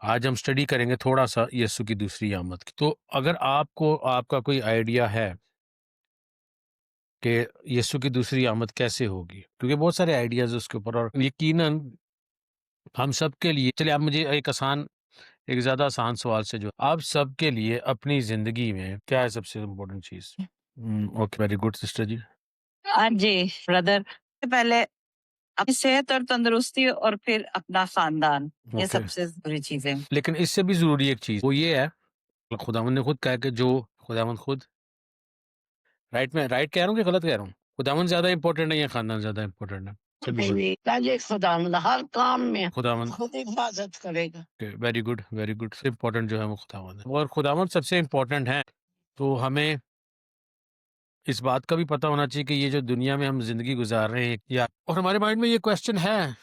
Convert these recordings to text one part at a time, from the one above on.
आज हम स्टडी करेंगे थोड़ा सा यीशु की दूसरी आमद की। तो अगर आपको आपका कोई आइडिया है कि यीशु की दूसरी आमद कैसे होगी, क्योंकि बहुत सारे आइडियाज उसके ऊपर, और यकीनन हम सब के लिए, चलिए आप मुझे एक ज्यादा आसान सवाल से, जो आप सब के लिए अपनी जिंदगी में क्या है सबसे इम्पोर्टेंट चीज? ओके, वेरी गुड सिस्टर जी। हाँ जी, ब्रदर। पहले अपनी सेहत और तंदुरुस्ती और फिर अपना खानदान, ये ओके, सबसे ज़रूरी चीज़ें। लेकिन इससे भी जरूरी एक चीज वो ये है, खुदावंद ने खुद कहा कि जो खुदावंद खुद, राइट, में राइट कह रहा हूँ कि गलत कह रहा हूँ? खुदावंद ज्यादा इंपॉर्टेंट है या खानदान ज्यादा इंपॉर्टेंट है? ताजे खुदावंद हर काम में खुदावंद, खुद हिफाजत करेगा। वेरी गुड वेरी गुड, सबसे इम्पोर्टेंट जो है वो खुदावंद है, और खुदावंद सबसे इम्पोर्टेंट है। तो हमें इस बात का भी पता होना चाहिए कि ये जो दुनिया में हम जिंदगी गुजार रहे हैं, या और हमारे माइंड में ये क्वेश्चन है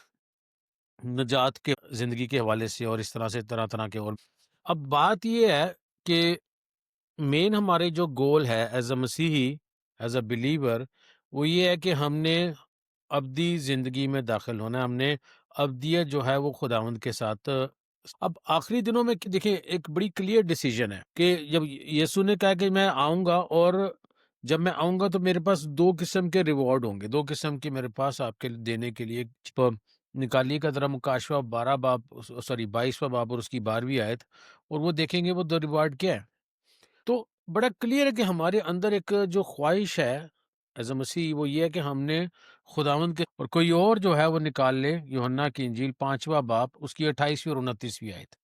नजात के, जिंदगी के हवाले से, और इस तरह से तरह तरह के। और अब बात ये है कि मेन हमारे जो गोल है एज अ मसीही, एज अ बिलीवर, वो ये है कि हमने अब्दी जिंदगी में दाखिल होना है। हमने अब्दियत जो है वो खुदावंद के साथ। अब आखिरी दिनों में देखिए, एक बड़ी क्लियर डिसीजन है कि जब यीशु ने कहा कि मैं आऊंगा, और जब मैं आऊंगा तो मेरे पास दो किस्म के रिवॉर्ड होंगे, दो किस्म के मेरे पास आपके लिए देने के लिए। निकालिए का जरा मुकाशवा 12 बाब, सॉरी 22वां बाब और उसकी 12वीं आयत, और वो देखेंगे वो दो रिवॉर्ड क्या है। तो बड़ा क्लियर है कि हमारे अंदर एक जो ख्वाहिश है एज अ मसीह, वो ये है कि हमने खुदावंद के, और कोई और जो है वो निकाल ले यूहन्ना की इंजील 5वां बाब उसकी 28वीं और 29वीं आयत,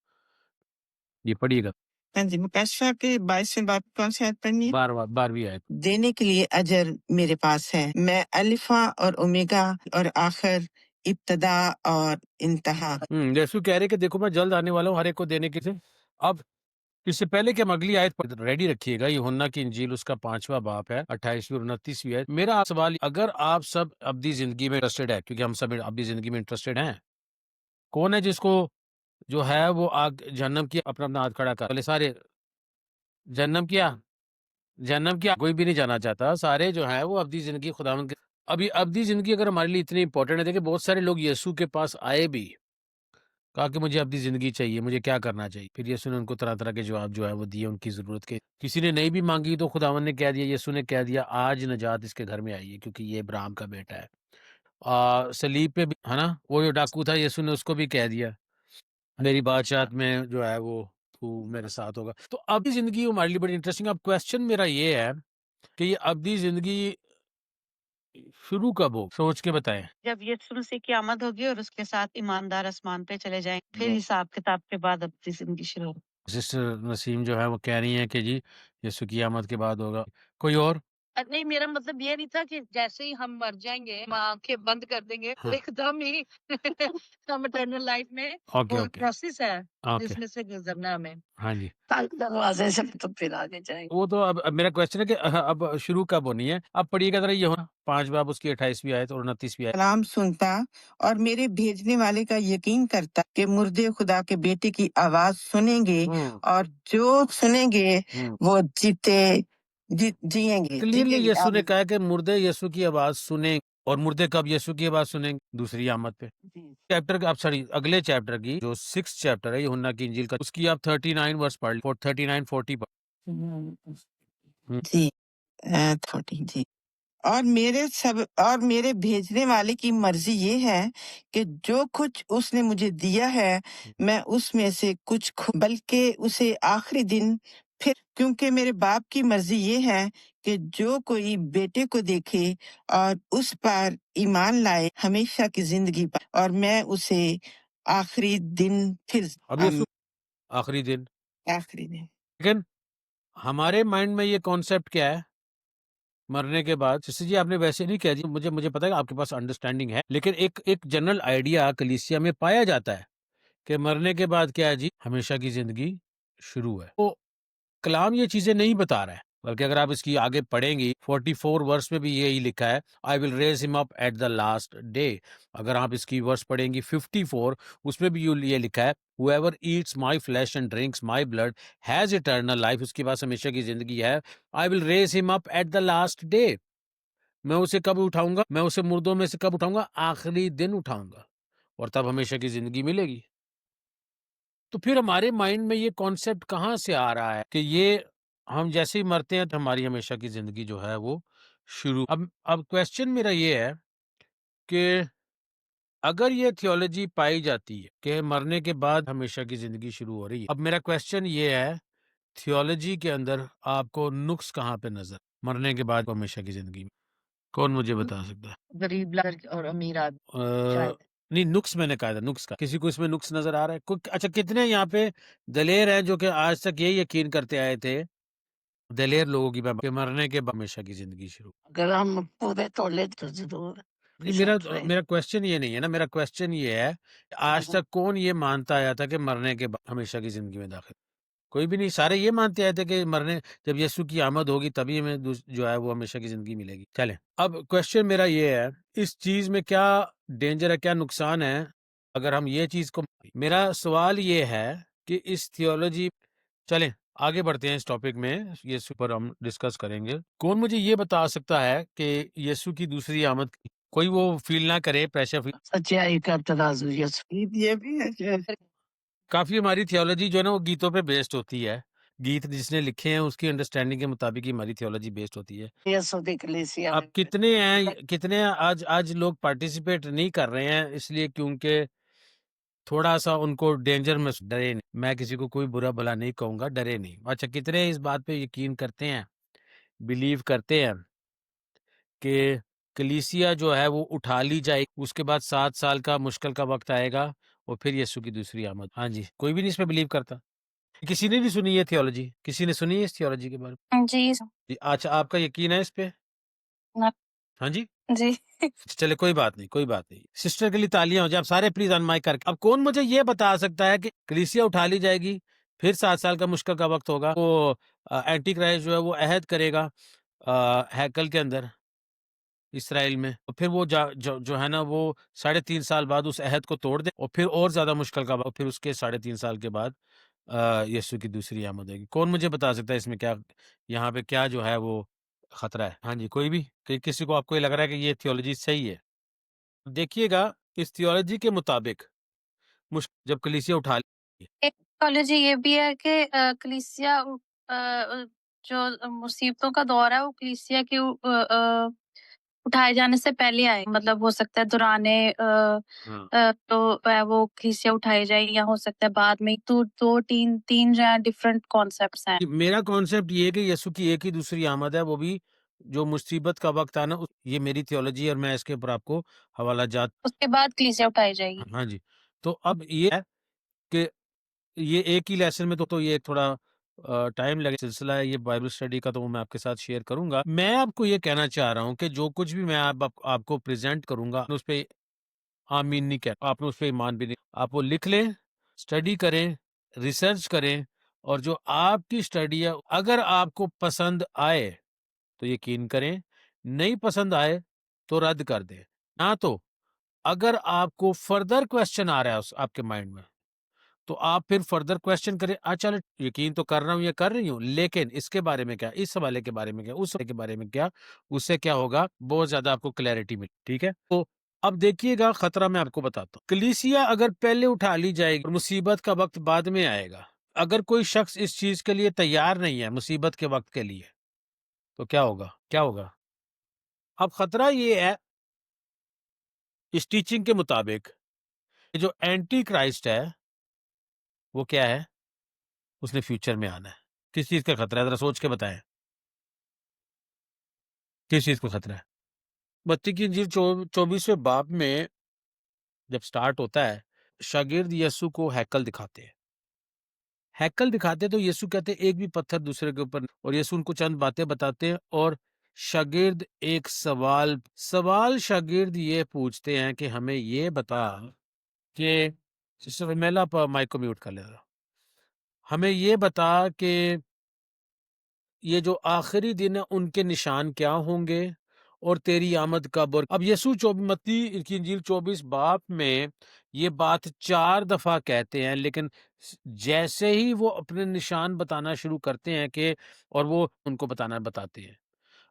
ये पढ़िएगा। हाँ जी, मुकश्शा के 22वें बाब कौन सी आयत पढ़नी है? 12वीं आयत। देने के लिए अजर मेरे पास है। मैं अलिफ़ा और ओमेगा और आखिर, इब्तदा और इंतहा। यीशु कह रहे कि देखो मैं जल्द आने वाला हूँ हर एक को देने के लिए। अब इससे पहले कि हम अगली आयत पर रेडी रखिएगा, यूहन्ना की इंजील उसका 5वां बाब है, 28वीं और 29वीं आयत। मेरा सवाल, अगर आप सब अब्दी जिंदगी में इंटरेस्टेड है, क्योंकि हम सब अब्दी जिंदगी में इंटरेस्टेड हैं, कौन है जिसको जो है वो आग जहन्नम की, अपना अपना हाथ खड़ा कर, बोले सारे जहन्नम किया, जहन्नम किया, कोई भी नहीं जाना चाहता, सारे जो है वो अब्दी जिंदगी खुदावंद के। अभी अब्दी जिंदगी अगर हमारे लिए इतनी इंपॉर्टेंट है, देखिए बहुत सारे लोग यीशु के पास आए भी, कहा कि मुझे अब्दी जिंदगी चाहिए, मुझे क्या करना चाहिए, फिर यीशु ने उनको तरह तरह के जवाब जो है वो दिए उनकी जरूरत के। किसी ने नहीं भी मांगी तो खुदावंद ने कह दिया, यीशु ने कह दिया आज नजात इसके घर में आई है, क्योंकि ये इब्राहिम का बेटा है। सलीब पे भी है ना, वो जो डाकू था, यीशु ने उसको भी कह दिया मेरी बादशाहत में जो है वो तू मेरे साथ होगा। तो अब्दी जिंदगी हमारे लिए बड़ी इंटरेस्टिंग। अब क्वेश्चन मेरा ये है कि ये अब्दी जिंदगी शुरू कब हो, सोच के बताएं। जब यीशु मसीह की आमद होगी और उसके साथ ईमानदार आसमान पे चले जाएंगे, फिर हिसाब किताब के बाद अपनी जिंदगी शुरू होगी। सिस्टर नसीम जो है वो कह रही हैं कि जी यीशु की आमद के बाद होगा। कोई और? नहीं, मेरा मतलब ये नहीं था कि जैसे ही हम मर जाएंगे, हम आंखें बंद कर देंगे, हाँ, एकदम ही हम इटर्नल लाइफ में, ओके वो ओके प्रोसेस है ओके, जिसमें से गुजरना है हमें। हाँ जी। दरवाजे से तो फिर आगे जाएंगे। वो तो अब मेरा क्वेश्चन है कि अब शुरू कब होनी है। अब पढ़िएगा जरा, ये हो 5 बाब उसकी 28वीं आयत और 29वीं आयत। कलाम सुनता और मेरे भेजने वाले का यकीन करता कि मुर्दे खुदा के बेटे की आवाज सुनेंगे, हम्म और जो सुनेंगे हम्म वो जिएंगे। क्लियरली जिएंगे यीशु ने आमीन। कहा है कि मुर्दे यीशु की आवाज सुने, और मुर्दे कब यीशु की आवाज सुनेंगे? दूसरी आमद पे। जी। चैप्टर का, आप सॉरी अगले चैप्टर की जो 6 चैप्टर है यूहन्ना की इंजील का, उसकी आप 39 वर्स पढ़, 39-40 पढ़। हम्म, जी, 30 जी। और मेरे भेजने वाले की मर्जी ये है कि जो कुछ उसने मुझे दिया है, मैं उसमें से कुछ बल्कि उसे आखिरी दिन फिर, क्योंकि मेरे बाप की मर्जी ये है कि जो कोई बेटे को देखे और उस पर ईमान लाए हमेशा की जिंदगी पाए, और मैं उसे आखिरी दिन फिर अब यीशु आखिरी दिन, आखिरी दिन। लेकिन हमारे माइंड में ये कॉन्सेप्ट क्या है मरने के बाद? सिस्टर जी आपने वैसे नहीं कह दिया, मुझे मुझे पता है आपके पास अंडरस्टैंडिंग है, लेकिन एक एक जनरल आइडिया कलीसिया में पाया जाता है कि मरने के बाद क्या है जी, हमेशा की जिंदगी शुरू है। तो कलाम ये चीजें नहीं बता रहा है, बल्कि अगर आप इसकी आगे पढ़ेंगी 44 वर्स में भी यही लिखा है, I will raise him up at the last day. अगर आप इसकी वर्स पढ़ेंगी 54, उसमें भी ये लिखा है, whoever eats my flesh and drinks my blood has eternal life, उसके पास हमेशा की जिंदगी है। I will raise him up at the last day, मैं उसे कब उठाऊंगा, मैं उसे मुर्दों में से कब उठाऊंगा? आखिरी दिन उठाऊंगा, और तब हमेशा की जिंदगी मिलेगी। तो फिर हमारे माइंड में ये कॉन्सेप्ट कहाँ से आ रहा है कि ये हम जैसे ही मरते हैं तो हमारी हमेशा की ज़िंदगी जो है वो शुरू। अब क्वेश्चन मेरा ये है कि अगर ये थियोलॉजी पाई जाती है कि मरने के बाद हमेशा की ज़िंदगी शुरू हो रही है, अब मेरा क्वेश्चन ये है, थियोलॉजी के अंदर आपको नुक्स कहाँ पे नज़र मरने के बाद हमेशा की ज़िंदगी में? कौन मुझे बता सकता है? गरीब लड़के और अमीर आदमी अ, शायद। नहीं, नुक्स मैंने कहा था, नुक्स का। किसी को इसमें नुक्स नज़र आ रहा है? अच्छा, कितने यहाँ पे दलेर हैं जो कि आज तक यही यकीन करते आए थे, दलेर लोगों की मैं कि मरने के बाद हमेशा की ज़िंदगी शुरू? अगर हम पूरे तोले तो ज़रूर नहीं, कुछ हट रहे। मेरा क्वेश्चन ये नहीं है ना, मेरा क्वेश्चन ये है, आज तक कौन ये मानता आया था कि मरने के बाद हमेशा की ज़िंदगी में दाखिल? कोई भी नहीं, सारे ये मानते आए थे कि मरने जब यीशु की आमद होगी तभी हमें जो है वो हमेशा की ज़िंदगी मिलेगी। चलें, अब क्वेश्चन मेरा ये है, इस चीज़ में क्या डेंजर है, क्या नुकसान है, अगर हम ये चीज़ को मेरा सवाल ये है कि इस थियोलॉजी चलें, आगे बढ़ते हैं इस टॉपिक में, यीशु पर हम डिस्कस करेंगे। कौन मुझे ये बता सकता है कि यीशु की दूसरी आमद कोई वो फ़ील ना करे, प्रेशर फ़ील सच्चाई का तराजू यीशु ये भी है कि काफ़ी हमारी थियोलॉजी जो है ना वो गीतों पे बेस्ड होती है। गीत जिसने लिखे हैं उसकी अंडरस्टैंडिंग के मुताबिक ही हमारी थियोलॉजी बेस्ड होती है। यीशु की कलीसिया अब में कितने आज आज लोग पार्टिसिपेट नहीं कर रहे हैं इसलिए क्योंकि थोड़ा-सा उनको डेंजर में डरे नहीं। मैं किसी को कोई बुरा भला नहीं कहूँगा, डरे नहीं। अच्छा, कितने इस बात पे यकीन करते हैं, बिलीव करते हैं कि कलीसिया जो है वो उठा ली जाएगी, उसके बाद 7 साल का मुश्किल का वक़्त आएगा और फिर यीशु की दूसरी आमद। हाँ जी, कोई भी नहीं इस पे बिलीव करता। किसी ने नहीं सुनी ये थियोलॉजी? किसी ने सुनी है इस थियोलॉजी के बारे में? जी, जी, अच्छा, आपका यकीन है इस पे? ना हाँ जी? जी। चलिए, कोई बात नहीं, कोई बात नहीं। सिस्टर के लिए तालियाँ हो जाए। आप सारे प्लीज़ अनमाइक करके अब कौन मुझे ये बता सकता है कि कलीसिया उठा ली जाएगी, फिर 7 साल का मुश्किल का वक़्त होगा, वो एंटी क्राइस्ट जो है वो अहद करेगा हैकल के अंदर इस्राएल में, और फिर वो जो है ना वो 3.5 साल बाद उस अहद को तोड़ दे और फिर और ज़्यादा मुश्किल का वक़्त, फिर उसके 3.5 साल के बाद यीशु की दूसरी आमद होगी। कौन मुझे बता सकता है इसमें क्या यहाँ पे क्या जो है वो खतरा है? हाँ जी, कोई भी? कि किसी को आपको ये लग रहा है कि ये थियोलॉजी सही है? देखिएगा, इस थियोलॉजी के मुताबिक जब कलीसिया उठा ली, एक कॉलेज ये भी है कि कलीसिया जो मुसीबतों का दौर है वो कलीसिया के उठाए जाने से पहले आए। मतलब हो सकता है दौराने हाँ। तो वो कलीसिया उठाई जाए या हो सकता है बाद में। तो 2 3 जो है डिफरेंट कॉन्सेप्ट्स हैं। कि मेरा कॉन्सेप्ट ये है कि यीशु की एक ही दूसरी आमद है, वो भी जो मुसीबत का वक़्त आना, ये मेरी थियोलॉजी है और मैं इसके ऊपर आपको हवाला जात उसके बाद कलीसिया उठाई जाएगी। हाँ जी। तो अब ये है कि ये एक ही लेसन में तो ये थोड़ा टाइम लगे सिलसिला है ये बाइबल स्टडी का, तो वो मैं आपके साथ शेयर करूँगा। मैं आपको ये कहना चाह रहा हूँ कि जो कुछ भी मैं आपको प्रेज़ेंट करूँगा, उस पे आमीन नहीं कह आपने उस पे ईमान भी नहीं, आप वो लिख लें, स्टडी करें, रिसर्च करें और जो आपकी स्टडी है, अगर आपको पसंद आए, तो यकीन करें, नहीं पसंद आए, तो रद्द कर दें। ना तो अगर आपको फर्दर क्वेश्चन आ रहा है उस आपके माइंड में, तो आप फिर फर्दर क्वेश्चन करें, चलो यकीन तो कर रहा हूँ या कर रही हूँ, लेकिन इसके बारे में क्या, इस हवाले के बारे में क्या, उस हवाले के बारे में क्या, उससे क्या होगा, बहुत ज्यादा आपको क्लैरिटी मिले। ठीक है, तो अब देखिएगा खतरा मैं आपको बताता हूँ। कलीसिया अगर पहले उठा ली जाएगी और मुसीबत का वक्त बाद में आएगा, अगर कोई शख्स इस चीज के लिए तैयार नहीं है मुसीबत के वक्त के लिए, तो क्या होगा, क्या होगा? अब खतरा ये है, इस टीचिंग के मुताबिक जो एंटी क्राइस्ट है वो क्या है, उसने फ्यूचर में आना है। किस चीज का खतरा है, जरा सोच के बताएं, किस चीज का खतरा है? मत्ती की इंजील 24वें बाब में जब स्टार्ट होता है, शागिर्द यीशु को हैकल दिखाते हैं। हैकल दिखाते हैं तो यीशु कहते हैं एक भी पत्थर दूसरे के ऊपर, और यीशु उनको चंद बातें बताते हैं और शागिर्द एक सवाल शागिर्द ये पूछते हैं कि हमें ये बता कि सिस्टर मेला, आप माइक को म्यूट कर लेना, हमें ये बता कि ये जो आखिरी दिन है उनके निशान क्या होंगे और तेरी आमद कब? और अब यीशु मत्ती की इंजील 24 बाब में ये बात 4 दफा कहते हैं, लेकिन जैसे ही वो अपने निशान बताना शुरू करते हैं कि और वो उनको बताते हैं,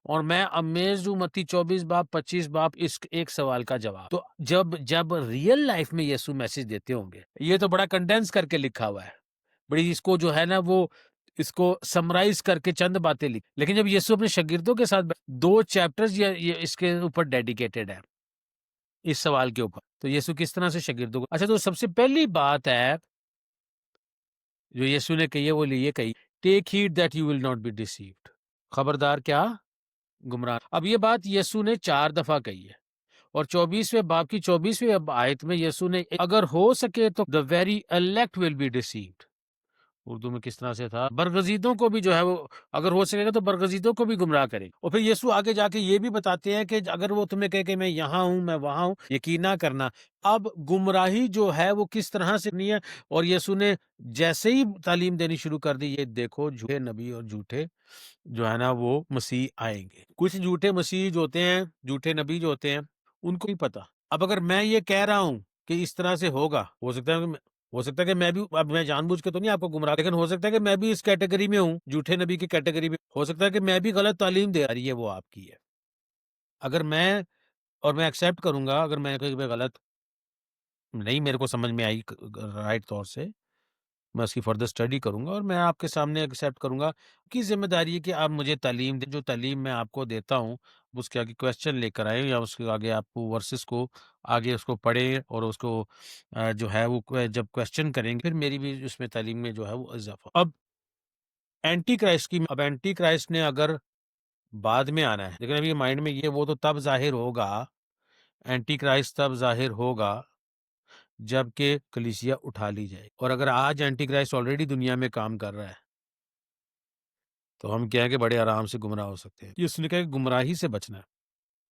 और मैं अमेज़्ड हूँ मत्ती 24 बाब 25 बाब इस एक सवाल का जवाब। तो जब रियल लाइफ़ में यीशु मैसेज देते होंगे, ये तो बड़ा कंडेंस करके लिखा हुआ है। बड़ी इसको जो है ना वो इसको समराइज़ करके चंद बातें लिखी। लेकिन जब यीशु अपने शागिर्दों के साथ 2 चैप्टर्स ये इसके ऊपर डेडिकेटेड है, इस सवाल के ऊपर। तो यीशु किस तरह से शागिर्दों को अच्छा तो सबसे पहली बात है जो यीशु ने कही है वो ये कही, take heed that you will not be deceived. खबरदार क्या? गुमराह। अब ये बात यीशु ने 4 दफा कही है और 24वें बाब की 24वीं आयत में यीशु ने अगर हो सके तो the very elect will be deceived. Urdu में किस तरह से था? बरगजीदों को भी जो है वो अगर हो सकेगा तो बरगजीदों को भी गुमराह करे। और फिर यीशु आगे जाके ये भी बताते हैं कि अगर वो तुम्हें कहे कि मैं यहाँ हूँ, मैं वहाँ हूँ, यकीन ना करना। अब गुमराही जो है वो किस तरह से नहीं है और यीशु ने जैसे ही तालीम देनी शुरू कर दी, ये देखो झूठे नबी और झूठे जो है ना वो मसीह आएंगे। कुछ झूठे मसीह जो होते हैं, झूठे नबी जो होते हैं, उनको नहीं पता। अब अगर मैं ये कह रहा हूँ कि इस तरह से होगा, हो सकता है कि मैं भी, अब मैं जानबूझ के तो नहीं आपको गुमराह, लेकिन हो सकता है कि मैं भी इस कैटेगरी में हूँ, झूठे नबी की कैटेगरी में। हो सकता है कि मैं भी गलत तालीम दे रही है, वो आपकी है। अगर मैं मैं एक्सेप्ट करूंगा, अगर मैं कहीं पे गलत नहीं मेरे को समझ में आई राइट तौर से, मैं उसकी फर्दर स्टडी करूंगा और मैं आपके सामने एक्सेप्ट करूंगा कि जिम्मेदारी है कि आप मुझे तालीम दें। जो तालीम मैं आपको देता हूँ उसके आगे क्वेश्चन लेकर आए या उसके आगे आपको वर्सेस को आगे उसको पढ़ें और उसको जो है वो जब क्वेश्चन करेंगे फिर मेरी भी उसमें तालीम में जो है वो इजाफा। अब एंटी क्राइस्ट ने अगर बाद में आना है, लेकिन अभी माइंड में ये वो तो तब जाहिर होगा, एंटी क्राइस्ट तब जाहिर होगा जबकि कलीसिया उठा ली जाए। और अगर आज एंटी क्राइस्ट ऑलरेडी दुनिया में काम कर रहा है तो हम क्या है कि बड़े आराम से गुमराह हो सकते हैं। यीशु ने कहा कि गुमराही से बचना है।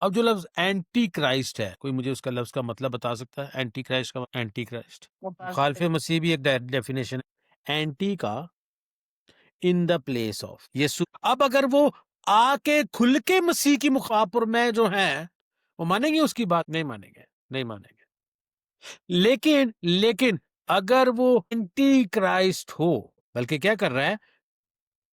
अब जो लफ्ज एंटी क्राइस्ट है, कोई मुझे उसका लफ्ज का मतलब बता सकता है? एंटी क्राइस्ट का एंटी क्राइस्ट मुखालिफ मसीह भी एक डेफिनेशन है एंटी का, इन द प्लेस ऑफ यीशु। अब अगर वो आके खुल के मसीह की मुखापर में जो है वो मानेंगे उसकी बात? नहीं मानेंगे, नहीं मानेंगे। लेकिन अगर वो एंटी क्राइस्ट हो, बल्कि क्या कर रहा है,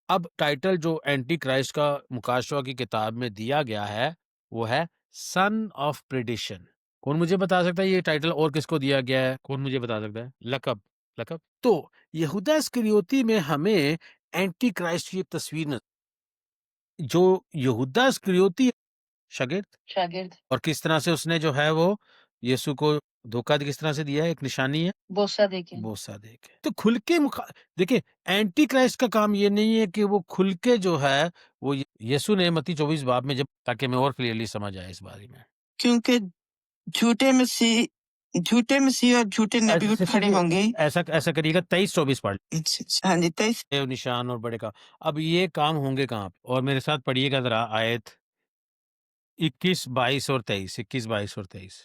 अब टाइटल जो एंटी क्राइस्ट का मुकाशवा की किताब में दिया गया है वो है सन ऑफ प्रेडिशन। कौन मुझे बता सकता है ये टाइटल और किसको दिया गया है? कौन मुझे बता सकता है? लकब, लकब। तो यहूदा इस्करियोती में हमें एंटी क्राइस्ट की एक तस्वीर जो यहूदा इस्करियोती शागिर्द शागिर्द और किस तरह से उसने जो है वो यीशु को धोखा किस तरह से दिया है, एक निशानी है बोसा देके। तो खुल के देखिए एंटी क्राइस्ट का काम ये नहीं है कि वो खुल के जो है वो यीशु ने मत्ती 24 बाब में जब, ताकि मैं और क्लियरली समझ आए इस बारे में, क्योंकि झूठे मसीह और झूठे नबी उठ खड़े होंगे। ऐसा करिएगा 23-24 पढ़ हाँ जी 23 निशान और बड़े का। अब ये काम होंगे कहाँ पे? और मेरे साथ पढ़िएगा जरा आयत 21, 22 और 23। 21, 22 और 23।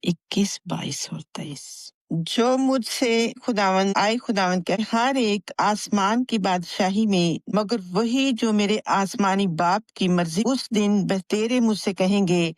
21, 22 और 23। जो मुझसे खुदावन के हर एक आसमान की बादशाही में, मगर वही जो मेरे आसमानी बाप की मर्जी, उस दिन वह तेरे मुझ से कहेंगे,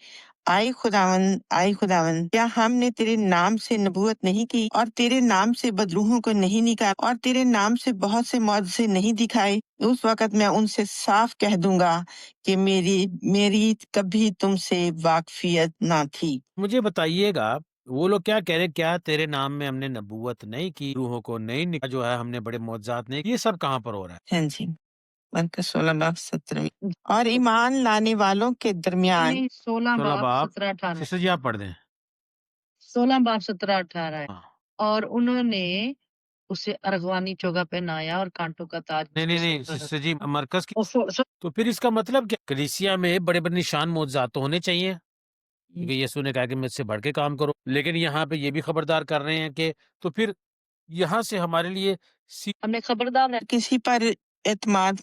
आए खुदावन, क्या हमने तेरे नाम से नबूवत नहीं की और तेरे नाम से बदरूहों को नहीं निकाला और तेरे नाम से बहुत से मौजज़े नहीं दिखाए? उस वक्त मैं उनसे साफ कह दूंगा कि मेरी कभी तुमसे वाकफियत ना थी। मुझे बताइएगा वो लोग क्या कह रहे हैं, क्या तेरे नाम में हमने नबूवत नहीं की, रूहों को नहीं निकाला, जो है हमने बड़े मौजज़ात नहीं, ये सब कहाँ पर हो रहा है? हाँ जी, मरकज़ 16 बाब 17 और ईमान लाने वालों के दरमियान 16 बाब बाब 17-18 सिस्टर जी आप पढ़ दें। 16 बाब 17-18 है। हाँ। और उन्होंने उसे अरगवानी चोगा पहनाया और कांटों का ताज नहीं सिस्टर जी मरकज की तो फिर इसका मतलब क्या? कलीसिया में बड़े बड़े निशान मौजूद तो होने चाहिए क्योंकि यीशु ने कहा कि मुझसे बढ़ के काम करो, लेकिन यहाँ पे ये भी खबरदार कर रहे हैं कि तो फिर यहाँ से हमारे लिए हमने खबरदार है किसी पर एतमाद।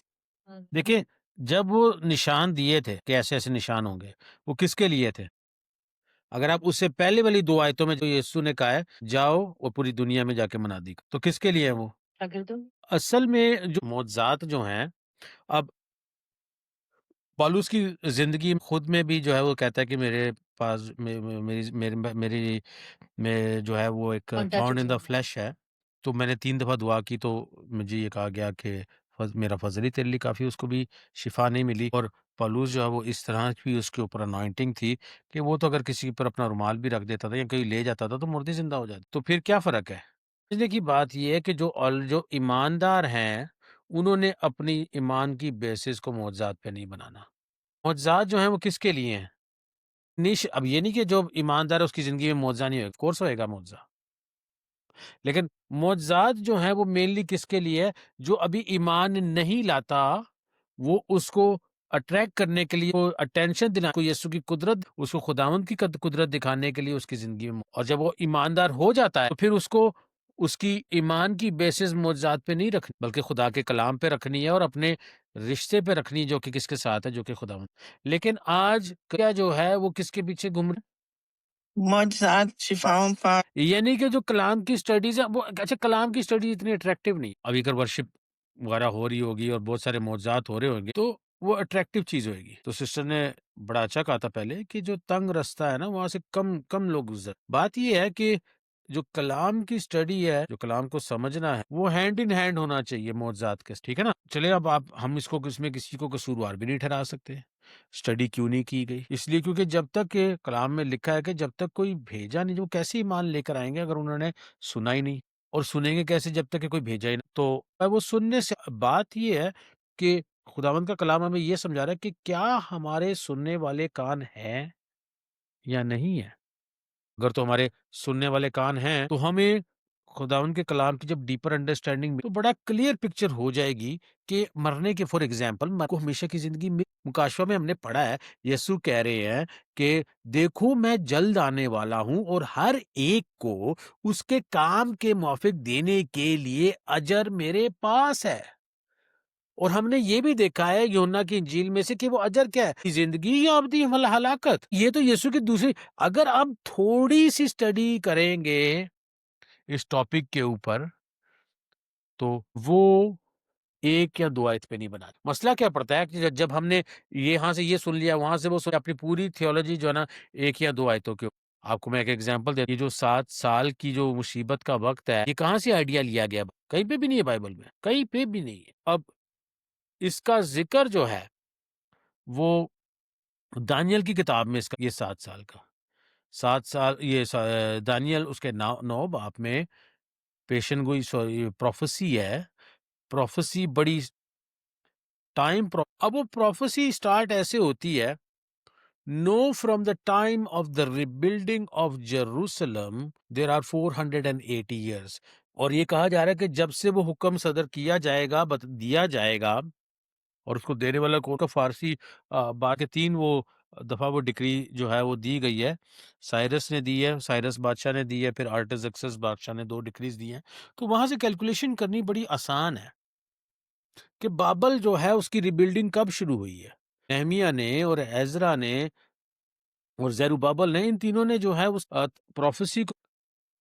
देखिए जब वो निशान दिए थे कि ऐसे ऐसे निशान होंगे, वो किसके लिए थे? अगर आप उससे पहले वाली 2 आयतों में जो यीशु ने कहा है जाओ और पूरी दुनिया में जाके मना दी, तो किसके लिए है वो? असल में जो मौजूद जो हैं, अब पौलुस की जिंदगी खुद में भी जो है वो कहता है कि मेरे पास मेरी में जो है वो एक थॉर्न इन द फ्लैश है। तो मैंने 3 दफा दुआ की तो मुझे ये कहा गया कि मेरा फजल ही तेरे लिए काफ़ी, उसको भी शिफा नहीं मिली। और पौलुस जो है वो इस तरह की उसके ऊपर अनॉइंटिंग थी कि वो तो अगर किसी पर अपना रुमाल भी रख देता था या कहीं ले जाता था तो मुर्दे ज़िंदा हो जाते। तो फिर क्या फ़र्क है? समझने की बात ये है कि जो ईमानदार हैं, उन्होंने अपनी ईमान की बेसिस को मौजज़ात पे नहीं बनाना। मौजज़ात जो हैं वो किसके लिए हैं? अब ये नहीं कि जो ईमानदार है उसकी ज़िंदगी में मुआवज़ा नहीं होगा, ऑफ़ कोर्स होएगा मुआवज़ा। लेकिन मुआवज़ात जो हैं वो मेनली किसके लिए है? जो अभी ईमान नहीं लाता, वो उसको अट्रैक्ट करने के लिए, वो अटेंशन दिला को यीशु की कुदरत, उसको खुदावंद की कुदरत दिखाने के लिए उसकी ज़िंदगी में। और जब वो ईमानदार हो जाता है, तो फिर उसको उसकी ईमान की बेसिस मुआवज़ात पे नहीं रखनी, बल्कि खुदा के कलाम पे रखनी है और अपने रिश्ते पे रखनी है, जो कि किसके साथ है? जो कि खुदावंद। लेकिन आज क्या जो है वो किसके पीछे घूम रहे हैं? मुआज़ात, शिफ़ाओं पर यानी कि जो कलाम की स्टडीज़ है वो, अच्छा, कलाम की स्टडी इतनी अट्रैक्टिव नहीं। अभी अगर वर्शिप वगैरह हो रही होगी और बहुत सारे मौज़ात हो रहे होंगे तो वो अट्रैक्टिव चीज़ होएगी। तो सिस्टर ने बड़ा अच्छा कहा था पहले कि जो तंग रास्ता है ना वहाँ से कम कम लोग गुज़र। बात ये है कि जो कलाम की स्टडी है, जो कलाम को समझना है, वो हैंड इन हैंड होना चाहिए मौज़ात के, ठीक है ना? चलिए, अब आप हम इसको इसमें किसी को कसूरवार भी नहीं ठहरा सकते। स्टडी क्यों नहीं की गई? इसलिए क्योंकि जब तक ये कलाम में लिखा है कि जब तक कोई भेजा नहीं, वो कैसे ईमान लेकर आएँगे अगर उन्होंने सुना ही नहीं? और सुनेंगे कैसे जब तक कि कोई भेजा ही नहीं? तो वो सुनने से बात ये है कि खुदावंद का कलाम हमें ये समझा रहा है कि क्या हमारे सुनने वाले कान हैं या नहीं है? अगर तो हमारे सुनने वाले कान हैं, तो हमें खुदावंद के कलाम की जब डीपर अंडरस्टैंडिंग में, तो बड़ा क्लियर पिक्चर हो जाएगी कि मरने के, फॉर एग्जांपल, मर को हमेशा की जिंदगी में, मुकाशवा में हमने पढ़ा है, यीशु कह रहे हैं कि देखो मैं जल्द आने वाला हूं और हर एक को उसके काम के मुआफिक देने के लिए अजर मेरे पास है। और हमने ये भी देखा है यूहन्ना की इंजील में से कि वो अजर क्या है? जिंदगी या अब्दी हलाकत। ये तो यीशु की दूसरी, अगर आप थोड़ी सी स्टडी करेंगे इस टॉपिक के ऊपर, तो वो 1 या 2 आयत पे नहीं बना। मसला क्या पड़ता है कि जब हमने यहाँ से ये सुन लिया, वहाँ से वो सुन, अपनी पूरी थियोलॉजी जो है ना 1 या 2 आयतों के ऊपर। आपको मैं एक एग्जांपल देता हूँ, ये जो 7 साल की जो मुसीबत का वक़्त है, ये कहाँ से आइडिया लिया गया? कहीं पे भी नहीं है बाइबल में, कहीं पे भी नहीं है। अब इसका ज़िक्र जो है, वो दानियल की किताब में इसका, ये 7 साल का, 7 साल, ये दानियल उसके 9 बाब में पेशन गोई, सॉरी, प्रोफेसी है। प्रोफेसी बड़ी अब वो प्रोफेसी स्टार्ट ऐसे होती है, know from the time of the rebuilding of Jerusalem there are 480 years. और ये कहा जा रहा है कि जब से वो हुक्म सदर किया जाएगा, दिया जाएगा, और उसको देने वाला कौन का, फारसी बात के 3 वो दफा वो डिक्री जो है वो दी गई है। साइरस ने दी है, साइरस बादशाह ने दी है, फिर आर्टजक्सस बादशाह ने 2 डिक्रीज दी हैं। तो वहां से कैलकुलेशन करनी बड़ी आसान है कि बाबल जो है उसकी रिबिल्डिंग कब शुरू हुई है। नेहमिया ने और एजरा ने और जेरुब्बाबल ने, इन तीनों ने जो है उस प्रोफेसी को,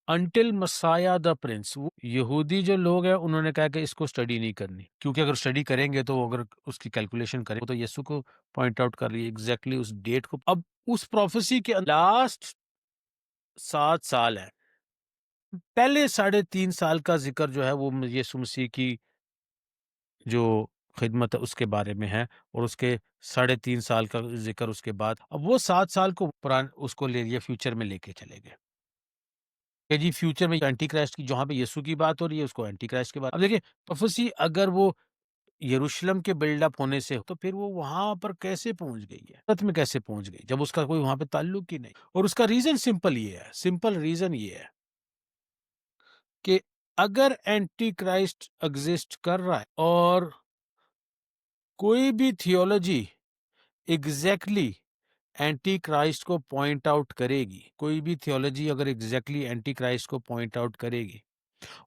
अंटिल मसाया द प्रिंस, वो यहूदी जो लोग हैं उन्होंने कहा कि इसको स्टडी नहीं करनी, क्योंकि अगर स्टडी करेंगे तो अगर उसकी कैलकुलेशन करें तो यीशु को पॉइंट आउट कर रही है एग्जैक्टली उस डेट को। अब उस प्रोफेसी के लास्ट 7 साल है, पहले 3.5 साल का जिक्र जो है वो यीशु मसीह की जो खिदमत है उसके बारे में है, और उसके 3.5 साल का जिक्र उसके बाद। अब वो 7 साल को पुरान उसको ले लिया, फ्यूचर में लेके चले गए कि जी फ्यूचर में एंटी क्राइस्ट की, जहाँ पे यीशु की बात हो रही है उसको एंटी क्राइस्ट की बात। अब देखिए, प्रोफेसी अगर वो यरूशलेम के बिल्डअप होने से, तो फिर वो वहां पर कैसे पहुंच गई है, सच में कैसे पहुंच गई, जब उसका कोई वहां पे ताल्लुक ही नहीं। और उसका रीजन सिंपल ये है, सिंपल रीजन ये है कि अगर एंटी क्राइस्ट एग्जिस्ट कर रहा है और कोई भी थियोलॉजी एग्जैक्टली एंटी क्राइस्ट को पॉइंट आउट करेगी, कोई भी थियोलॉजी अगर एग्जैक्टली एंटी क्राइस्ट को पॉइंट आउट करेगी,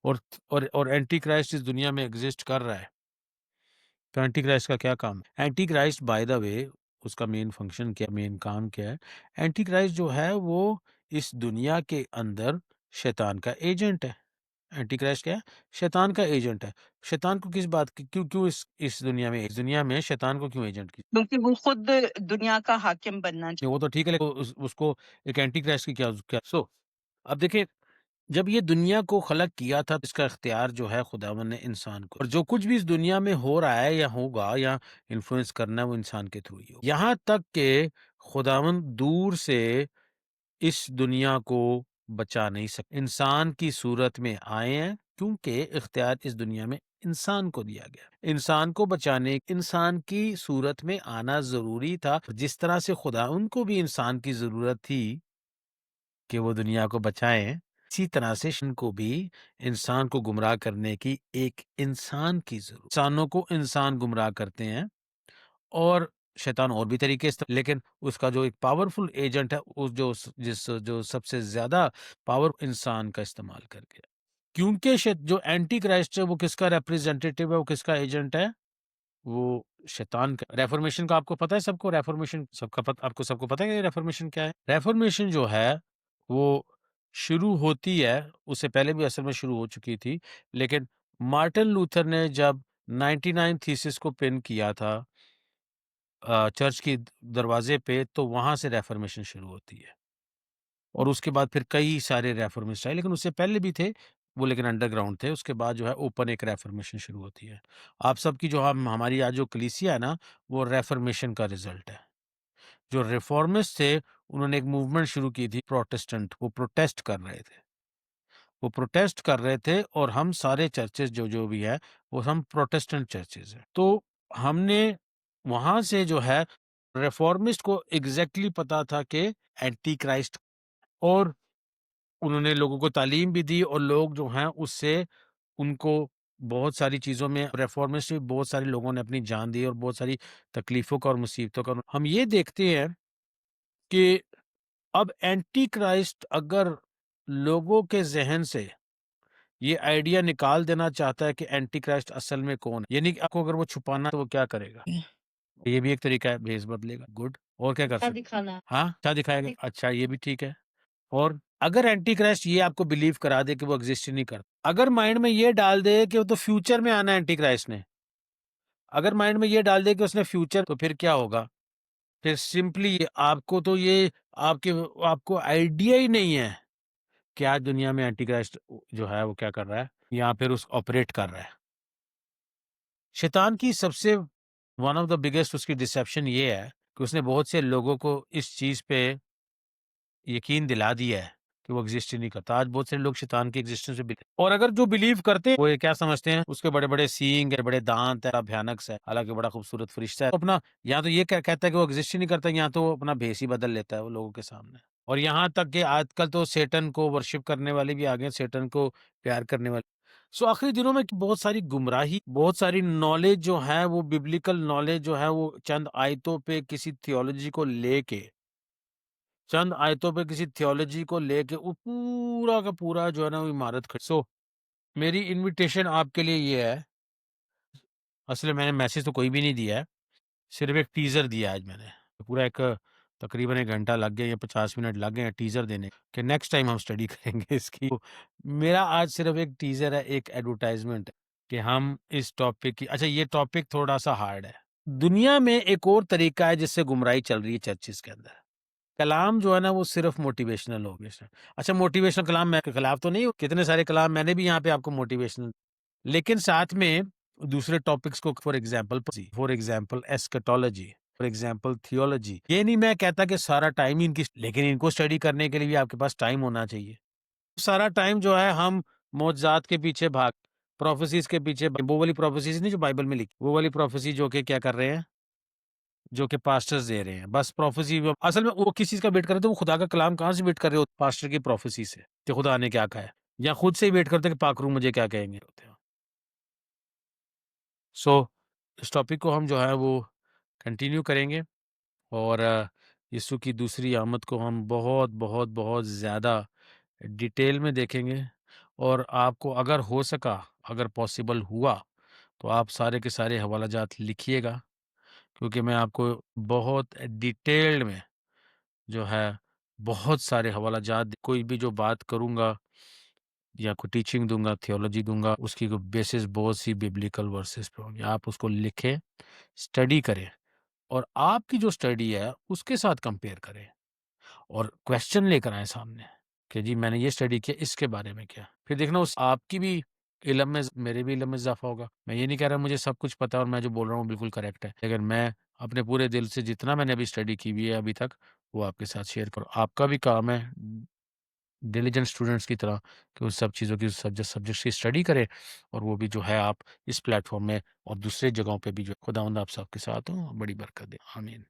और एंटी क्राइस्ट इस दुनिया में एग्जिस्ट कर रहा है, तो एंटी क्राइस्ट का क्या काम है? Anti Christ, by the way, उसका मेन फंक्शन क्या, मेन काम क्या है? एंटी क्राइस्ट जो है वो इस दुनिया के अंदर शैतान का एजेंट है। एंटी क्राइस्ट क्या है? शैतान का एजेंट है। शैतान को किस बात की, क्यों क्यों इस दुनिया में शैतान को क्यों एजेंट की? क्योंकि वो खुद दुनिया का हाकिम बनना वो तो ठीक है, लेकिन उसको एक एंटी क्राइस्ट की क्या क्या अब देखिए, जब ये दुनिया को खलक किया था, तो इसका इख्तियार जो है खुदावन ने इंसान को, और जो कुछ भी इस दुनिया में हो रहा है या होगा या इन्फ्लुएंस करना है वो इंसान के थ्रू ही हो। यहाँ तक के खुदावन दूर से इस दुनिया को बचा नहीं सकते, इंसान की सूरत में आए हैं, क्योंकि इख्तियार इस दुनिया में इंसान को दिया गया। इंसान को बचाने, इंसान की सूरत में आना जरूरी था। जिस तरह से खुदा उनको भी इंसान की जरूरत थी कि वो दुनिया को बचाएं, इसी तरह से शैतान को भी इंसान को गुमराह करने की एक इंसान की जरूरत। इंसानों को इंसान गुमराह करते हैं, और शैतान और भी तरीके से, लेकिन उसका जो एक पावरफुल एजेंट है, उस जो सबसे ज्यादा पावर इंसान का इस्तेमाल करके, क्योंकि जो एंटी क्राइस्ट है वो किसका रिप्रेजेंटेटिव है, वो किसका एजेंट है, वो शैतान का। रेफॉर्मेशन का आपको पता है सबको, रेफॉर्मेशन सबका आपको सबको पता है कि रेफॉर्मेशन क्या है। रेफॉर्मेशन जो है वो शुरू होती है, उससे पहले भी असल में शुरू हो चुकी थी, लेकिन मार्टिन लूथर ने जब 99 थीसिस को पिन किया था चर्च की दरवाजे पे, तो वहां से रेफॉर्मेशन शुरू होती है। और उसके बाद फिर कई सारे रेफॉर्मेशन आए, लेकिन उससे पहले भी थे वो, लेकिन अंडरग्राउंड थे। उसके बाद जो है ओपन एक रेफॉर्मेशन शुरू होती है। आप सबकी जो हमारी आज जो कलीसिया है ना, वो रेफॉर्मेशन का रिजल्ट है। जो रिफॉर्मिस्ट थे उन्होंने एक मूवमेंट शुरू की थी, प्रोटेस्टेंट, वो प्रोटेस्ट कर रहे थे, वो प्रोटेस्ट कर रहे थे, और हम सारे चर्चेज जो जो भी है वो हम प्रोटेस्टेंट चर्चेज हैं। तो हमने वहां से जो है रिफॉर्मिस्ट को एग्जैक्टली पता था कि एंटी क्राइस्ट, और उन्होंने लोगों को तालीम भी दी, और लोग जो हैं उससे उनको बहुत सारी चीजों में, रिफॉर्मिस्ट में बहुत सारे लोगों ने अपनी जान दी, और बहुत सारी तकलीफों का और मुसीबतों का हम ये देखते हैं कि अब एंटी क्राइस्ट अगर लोगों के जहन से ये आइडिया निकाल देना चाहता है कि एंटी क्राइस्ट असल में कौन है, यानी कि आपको अगर वो छुपाना तो वो क्या करेगा, ये भी एक तरीका है, भेस बदलेगा। गुड। और क्या कर सकते, दिखाना, हाँ क्या दिखाएगा, अच्छा ये भी ठीक है। और अगर एंटी क्राइस्ट ये आपको बिलीव करा दे कि वो एग्जिस्ट ही नहीं करता, अगर माइंड में ये डाल दे कि वो तो फ्यूचर में आना है एंटी क्राइस्ट ने, अगर माइंड में ये डाल दे कि उसने फ्यूचर, तो फिर क्या होगा, फिर सिंपली आपको तो ये आपके आपको आइडिया ही नहीं है कि आज दुनिया में एंटी क्राइस्ट जो है वो क्या कर रहा है, या फिर उस ऑपरेट कर रहा है। शैतान की सबसे वन ऑफ द बिगेस्ट उसकी डिसेप्शन ये है कि उसने बहुत से लोगों को इस चीज पे यकीन दिला दिया है कि वो एग्जिस्ट ही नहीं करता। आज बहुत सारे लोग शैतान की एग्जिस्टेंस पे और अगर जो बिलीव करते हैं वो ये क्या समझते हैं, उसके बड़े बड़े सींग है, बड़े दांत है, भयानक सा है, हालांकि बड़ा खूबसूरत फरिश्ता है। तो अपना या तो ये कहता है कि वो एग्जिस्ट ही नहीं करता, या तो वो अपना भेस ही बदल लेता है वो लोगों के सामने। और यहाँ तक कि आजकल तो सेटन को वर्शिप करने वाले भी आ गए, सेटन को प्यार करने वाले। सो आखिरी दिनों में बहुत सारी गुमराही, बहुत सारी नॉलेज जो है वो बिब्लिकल नॉलेज जो है वो चंद आयतों पे किसी थियोलॉजी को लेके, चंद आयतों पे किसी थियोलॉजी को लेके वो पूरा का पूरा जो है ना वो इमारत खड़ी। सो मेरी इनविटेशन आपके लिए ये है, असल में मैंने मैसेज तो कोई भी नहीं दिया है, सिर्फ एक टीजर दिया है आज मैंने। पूरा एक तकरीबन 1 घंटा लग गया या 50 मिनट लग गए हैं टीजर देने कि नेक्स्ट टाइम हम स्टडी करेंगे इसकी। तो मेरा आज सिर्फ एक टीजर है, एक एडवर्टाइजमेंट है कि हम इस टॉपिक की, अच्छा ये टॉपिक थोड़ा सा हार्ड है। दुनिया में एक और तरीका है जिससे गुमराही चल रही है चर्चिस के अंदर। कलाम जो है ना वो सिर्फ मोटिवेशनल हो गया। अच्छा मोटिवेशनल कलाम मैं के खिलाफ तो नहीं हूँ, कितने सारे कलाम मैंने भी यहाँ पे आपको मोटिवेशनल, लेकिन साथ में दूसरे टॉपिक्स को, for example eschatology, for example theology, ये नहीं मैं कहता कि सारा टाइम ही इनकी, लेकिन इनको स्टडी करने के लिए भी आपके पास टाइम होना चाहिए। सारा टाइम जो है हम मौजूदात के पीछे भाग, प्रोफेसीज के पीछे, वो वाली प्रोफेसीज नहीं जो बाइबल में लिखी, वो वाली प्रोफेसी जो कि क्या कर रहे हैं, जो कि पास्टर्स दे रहे हैं। बस प्रोफेसी असल में वो किस चीज का वेट कर रहे थे, वो खुदा का कलाम कहाँ से वेट कर रहे हो, पास्टर की प्रोफेसी से कि खुदा ने क्या कहा है, या खुद से ही वेट करते कि पाकरू मुझे क्या कहेंगे। सो इस टॉपिक को हम जो है वो कंटिन्यू करेंगे, और यीशु की दूसरी आमद को हम बहुत बहुत बहुत ज़्यादा डिटेल में देखेंगे। और आपको अगर हो सका, अगर पॉसिबल हुआ, तो आप सारे के सारे हवालाजात लिखिएगा, क्योंकि मैं आपको बहुत डिटेल्ड में जो है बहुत सारे हवालाजात, कोई भी जो बात करूँगा या कोई टीचिंग दूंगा, थियोलॉजी दूंगा, उसकी बेसिस बहुत सी बिब्लिकल वर्सेस पे होंगे। आप उसको लिखें, स्टडी करें, और आपकी जो स्टडी है उसके साथ कंपेयर करें, और क्वेश्चन लेकर आए सामने। कि जी मैंने ये स्टडी किया, इसके बारे में क्या? फिर देखना उस आपकी भी इल्म में मेरे भी इल्म में इज़ाफ़ा होगा। मैं ये नहीं कह रहा मुझे सब कुछ पता है और मैं जो बोल रहा हूँ बिल्कुल करेक्ट है। लेकिन मैं अपने पूरे दिल से जितना मैंने अभी स्टडी की हुई है अभी तक, वो आपके साथ शेयर करूँ। आपका भी काम है डिलिजेंट स्टूडेंट्स की तरह कि उस सब चीज़ों की सब्जेक्ट्स की स्टडी करें और वो भी जो है आप इस प्लेटफ़ॉर्म में और दूसरी जगहों पे भी जो खुदावंद आप सबके साथ हो, बड़ी बरकत दे। आमीन।